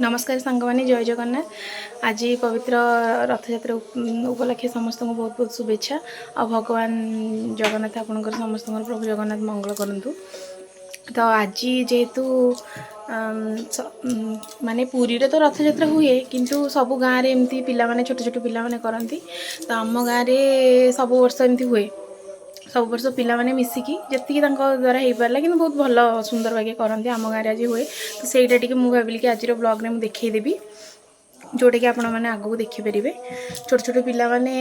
नमस्कार सांग माने जय जगन्नाथ। आज पवित्र रथयात्रा उपलक्षे समस्त को बहुत बहुत शुभेच्छा। आ भगवान जगन्नाथ आपणकर समस्त प्रभु जगन्नाथ मंगल करंतु। तो आज जेहेतु माने पुरी रे तो रथयात्रा हुए किंतु सब गाँव रे एमती पिला माने छोट छोट पिला माने करंती। तो आम गाँव रे सब वर्ष एमती हुए। सब वर्ष पिला माने मिसिकी जति द्वारा हो पारा कि बहुत भल सुंदर भागे करते आम गाँव आज हुए। तो सहीटा टी मुझे भाविली कि आज ब्लॉग में मुझे देखदेवी जोटा कि आपण मैंने आगू देखिपारे। छोट छोट पिला माने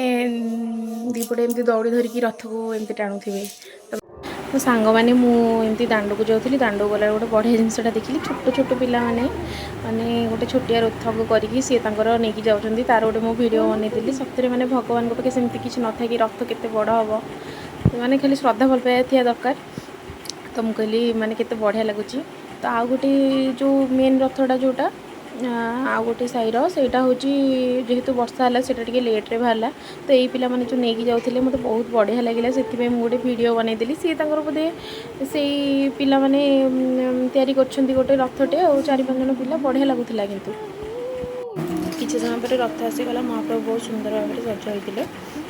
दीपटे एमती दौड़ी धरिकी रथ को एमती टाणुवे। तो सांग मैंने मुझे दांड को जाऊँगी दांड गला गोटे बढ़िया जिनसा देखिली छोट छोट पिला माने गोटे छोटिया रथ को करके सी नहीं जाऊँगी तार गोटे मो भिड बनईली सतरे मैंने भगवान पाखे सेमती किसी न था कि रथ केते बड़ हम मैंने खाली श्रद्धा भल पाया थी दरकार। तो मुझे कहली माने केते बढ़िया लगुच। तो आउ गोटे जो मेन रथटा जोटा आउ गोटे साईर सेटा हूँ जेहेतु वर्षा है सेटा टिके लेट्रे बाहर। तो यही पिला माने जो नहीं जाते मत बहुत बढ़िया लगे से गोटे भिड बनईदेली सी बोधे से पिला माने तैयारी कर गोटे रथटे और 4-5 जन पिला बढ़िया लगुला। किंतु किसी समय पर रथ आसीगला महाप्रभु बहुत सुंदर भाव में सज होते।